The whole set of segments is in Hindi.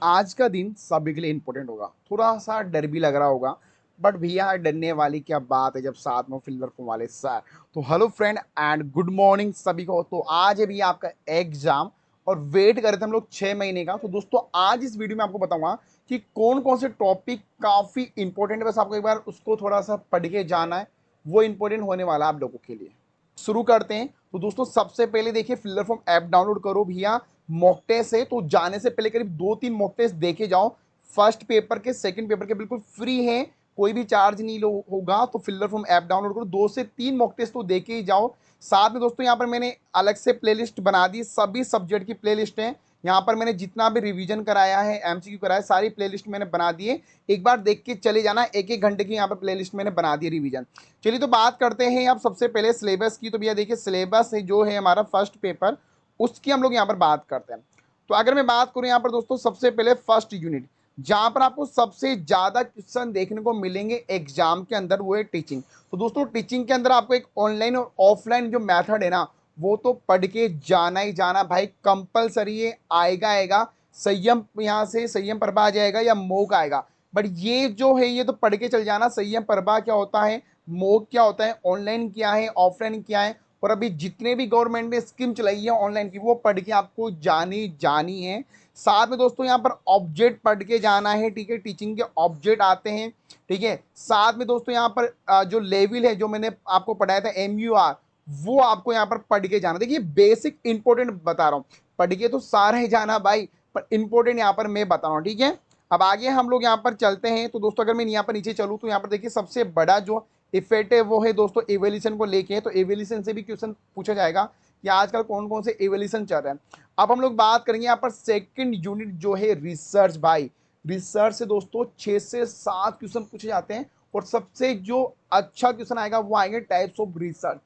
आज का दिन सभी के लिए इंपॉर्टेंट होगा। थोड़ा सा डर भी लग रहा होगा, बट भैया डरने वाली क्या बात है जब साथ में फिल्डर वाले सर। तो hello friend and good morning सभी को। तो आज है भैया आपका एग्जाम और वेट कर रहे थे हम लोग 6 महीने का। तो दोस्तों आज इस वीडियो में आपको बताऊंगा कि कौन कौन से टॉपिक काफी इंपॉर्टेंट है, बस आपको एक बार उसको थोड़ा सा पढ़ के जाना है। वो इंपॉर्टेंट होने वाला है आप लोगों के लिए। शुरू करते हैं। तो दोस्तों सबसे पहले देखिए फिल्डर फॉर्म ऐप डाउनलोड करो भैया। मॉक टेस्ट है तो जाने से पहले करीब 2-3 मॉक टेस्ट देखे जाओ। फर्स्ट पेपर के सेकंड पेपर के बिल्कुल फ्री है, कोई भी चार्ज नहीं होगा। तो फिल्डर फॉर्म ऐप डाउनलोड करो, 2 से 3 मॉक टेस्ट तो देके ही जाओ। साथ में दोस्तों यहाँ पर मैंने अलग से प्लेलिस्ट बना दी, सभी सब्जेक्ट की प्लेलिस्ट है। यहाँ पर मैंने जितना भी रिवीजन कराया है, एमसीक्यू कराया है, सारी प्लेलिस्ट मैंने बना दी है। एक बार देख के चले जाना, एक एक घंटे की यहाँ पर प्लेलिस्ट मैंने बना दी रिवीजन। चलिए तो बात करते हैं अब सबसे पहले सिलेबस की। तो भैया देखिए सिलेबस है जो है हमारा फर्स्ट पेपर, उसकी हम लोग यहाँ पर बात करते हैं। तो अगर मैं बात करूं यहाँ पर दोस्तों सबसे पहले फर्स्ट यूनिट, जहां पर आपको सबसे ज्यादा क्वेश्चन देखने को मिलेंगे एग्जाम के अंदर, वो है टीचिंग। तो दोस्तों टीचिंग के अंदर आपको एक ऑनलाइन और ऑफलाइन जो मेथड है ना, वो तो पढ़ के जाना ही जाना भाई, कंपलसरी है। आएगा आएगा संयम, यहाँ से संयम प्रभा आ जाएगा या मोग आएगा, बट ये जो है ये तो पढ़ के चल जाना। संयम प्रभा क्या होता है, मोग क्या होता है, ऑनलाइन क्या है, ऑफलाइन क्या है, और अभी जितने भी गवर्नमेंट ने स्कीम चलाई है ऑनलाइन की, वो पढ़ के आपको जानी जानी है। साथ में दोस्तों यहाँ पर ऑब्जेक्ट पढ़ के जाना है, ठीक है, टीचिंग के ऑब्जेक्ट आते हैं, ठीक है। साथ में दोस्तों यहाँ पर जो लेवल है जो मैंने आपको पढ़ाया था MUR, वो आपको यहाँ पर पढ़ के जाना। देखिए बेसिक इंपॉर्टेंट बता रहा हूँ, पढ़ के तो सारा ही जाना भाई, पर इंपॉर्टेंट यहाँ पर मैं बता रहा हूँ, ठीक है। अब आगे हम लोग यहाँ पर चलते हैं। तो दोस्तों अगर मैं यहाँ पर नीचे चलूँ तो यहाँ पर देखिए सबसे बड़ा जो इफेक्ट है वो है दोस्तों एवोल्यूशन को लेके। तो एवोल्यूशन से भी क्वेश्चन पूछा जाएगा कि आजकल कौन कौन से एवोल्यूशन चल रहे हैं। अब हम लोग बात करेंगे यहाँ पर सेकंड यूनिट जो है रिसर्च भाई। रिसर्च से दोस्तों 6 से 7 क्वेश्चन पूछे जाते हैं, और सबसे जो अच्छा क्वेश्चन आएगा वो आएंगे टाइप्स ऑफ रिसर्च।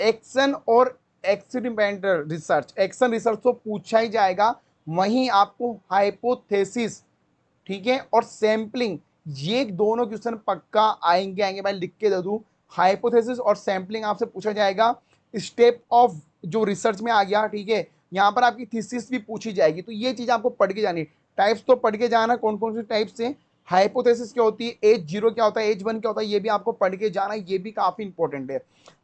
एक्शन और एक्सपेरिमेंटल रिसर्च, एक्शन रिसर्च तो पूछा ही जाएगा, वहीं आपको हाइपोथेसिस, ठीक है, और सैंपलिंग, ये दोनों क्वेश्चन पक्का आएंगे आएंगे भाई, लिख के दे दूं। हाइपोथेसिस और सैंपलिंग आपसे पूछा जाएगा। स्टेप ऑफ जो रिसर्च में आ गया, ठीक है, यहां पर आपकी थीसिस भी पूछी जाएगी। तो ये चीज आपको पढ़ के जानी। टाइप्स तो पढ़ के जाना, कौन कौन से टाइप्स है, हाइपोथेसिस क्या होती है, H0 क्या होता है, H1 क्या होता है, ये भी आपको पढ़ के जाना, ये भी काफी इंपॉर्टेंट है।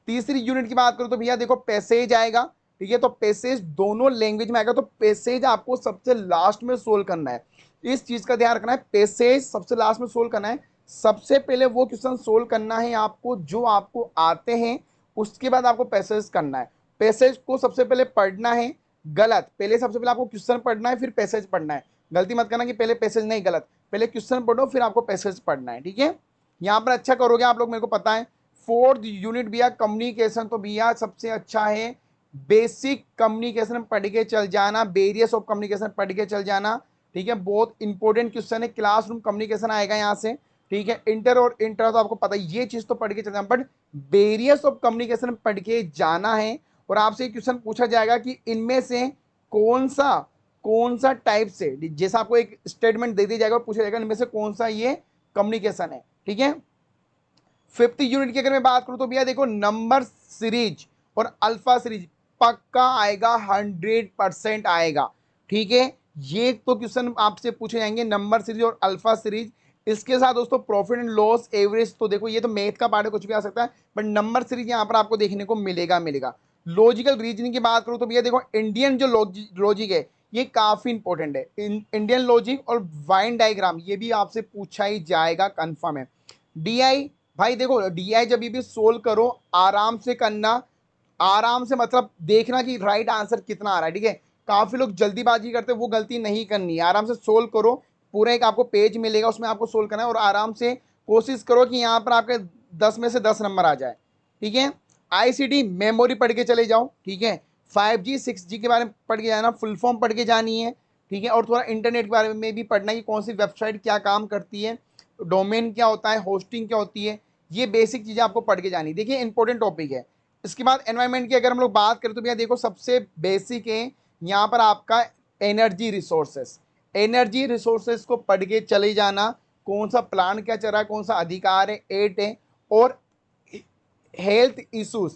तीसरी यूनिट की बात करूं तो भैया देखो पैसेज आएगा, ठीक है। तो पैसेज दोनों लैंग्वेज में आएगा, तो पैसेज आपको सबसे लास्ट में सोल्व करना है। इस चीज का ध्यान रखना है, पैसेज सबसे लास्ट में सोल्व करना है। सबसे पहले वो क्वेश्चन सोल्व करना है आपको जो आपको आते हैं, उसके बाद आपको पैसेज करना है। पैसेज को सबसे पहले पढ़ना है, गलत, पहले सबसे पहले आपको क्वेश्चन पढ़ना है फिर पैसेज पढ़ना है। गलती मत करना कि पहले पैसेज, नहीं, गलत, पहले क्वेश्चन पढ़ो फिर आपको पैसेज पढ़ना है, ठीक है। यहां पर अच्छा करोगे आप लोग, मेरे को पता है। फोर्थ यूनिट भैया कम्युनिकेशन, तो भैया सबसे अच्छा है बेसिक कम्युनिकेशन पढ़ के चल जाना, वेरियस ऑफ कम्युनिकेशन पढ़ के चल जाना, ठीक है। बहुत इंपॉर्टेंट क्वेश्चन है, क्लासरूम कम्युनिकेशन आएगा यहाँ से, ठीक है। इंटर और इंटर तो आपको पता है, ये चीज तो पढ़ के चल जाना, बट वेरियस ऑफ कम्युनिकेशन पढ़ के जाना है। और आपसे क्वेश्चन पूछा जाएगा कि इनमें से कौन सा टाइप से, जैसा आपको एक स्टेटमेंट दे दिया जाएगा और पूछा जाएगा इनमें से कौन सा ये कम्युनिकेशन है, ठीक है। फिफ्थ यूनिट की अगर मैं बात करूं तो भैया देखो नंबर सीरीज और अल्फा सीरीज पक्का आएगा, 100% आएगा, ठीक है। ये तो क्वेश्चन आपसे पूछे जाएंगे, नंबर सीरीज और अल्फा सीरीज। इसके साथ दोस्तों प्रॉफिट एंड लॉस एवरेज, तो देखो ये तो मैथ का पार्ट है, कुछ भी आ सकता है, बट नंबर सीरीज यहां पर आपको देखने को मिलेगा। लॉजिकल रीजनिंग की बात करूं तो भैया देखो इंडियन जो लॉजिक है ये काफी इंपॉर्टेंट है। इंडियन लॉजिक और वाइन डायग्राम ये भी आपसे पूछा ही जाएगा, कंफर्म है। DI, भाई देखो DI जब भी सोल्व करो आराम से करना, आराम से मतलब देखना कि राइट आंसर कितना आ रहा है, ठीक है। काफी लोग जल्दीबाजी करते हैं, वो गलती नहीं करनी है, आराम से सोल्व करो। पूरा एक आपको पेज मिलेगा, उसमें आपको सोल्व करना है, और आराम से कोशिश करो कि यहाँ पर आपके 10 में से 10 नंबर आ जाए, ठीक है। ICT मेमोरी पढ़ के चले जाओ, ठीक है। 5G 6G के बारे में पढ़ के जाना, फुल फॉर्म पढ़ के जानी है, ठीक है। और थोड़ा इंटरनेट के बारे में भी पढ़ना है कि कौन सी वेबसाइट क्या काम करती है, डोमेन क्या होता है, होस्टिंग क्या होती है, ये बेसिक चीजें आपको पढ़ के जानी। देखिए इंपॉर्टेंट टॉपिक है। इसके बाद एनवायरनमेंट की अगर हम लोग बात करें तो भैया देखो सबसे बेसिक है यहाँ पर आपका एनर्जी रिसोर्सेस। एनर्जी रिसोर्सेस को पढ़ के चले जाना, कौन सा प्लान क्या चल रहा है, कौन सा अधिकार है, एट है। और हेल्थ इश्यूज,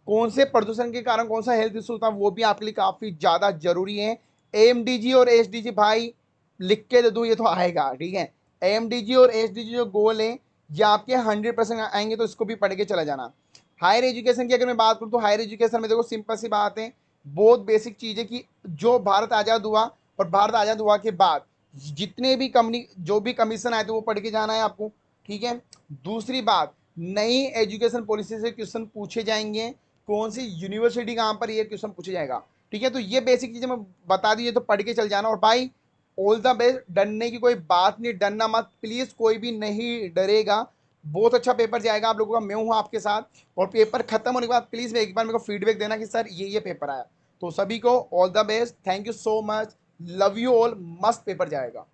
कौन से प्रदूषण के कारण कौन सा हेल्थ इशू था, वो भी आपके लिए काफी ज्यादा जरूरी है। AMDG और SDG भाई लिख के दे दूं ये तो आएगा, ठीक है। एमडीजी और एसडीजी जो गोल है ये आपके 100% आएंगे, तो इसको भी पढ़ के चला जाना। हायर एजुकेशन की अगर मैं बात करूं तो हायर एजुकेशन में देखो सिंपल सी बात है, बहुत बेसिक चीज है कि जो भारत आजाद हुआ और भारत आजाद हुआ के बाद जितने भी कंपनी जो भी कमीशन आए थे वो पढ़ के जाना है आपको, ठीक है। दूसरी बात, नई एजुकेशन पॉलिसी से क्वेश्चन पूछे जाएंगे, कौन सी यूनिवर्सिटी कहां पर, ये क्वेश्चन पूछे जाएगा, ठीक है। तो ये बेसिक चीजें मैं बता दी, ये तो पढ़ के चल जाना। और भाई ऑल द बेस्ट, डरने की कोई बात नहीं, डरना मत प्लीज, कोई भी नहीं डरेगा। बहुत अच्छा पेपर जाएगा आप लोगों का, मैं हूँ आपके साथ। और पेपर खत्म होने के बाद प्लीज एक बार मेरे को फीडबैक देना कि सर ये पेपर आया। तो सभी को all the best, thank you so much, love you all, मस्त पेपर जाएगा।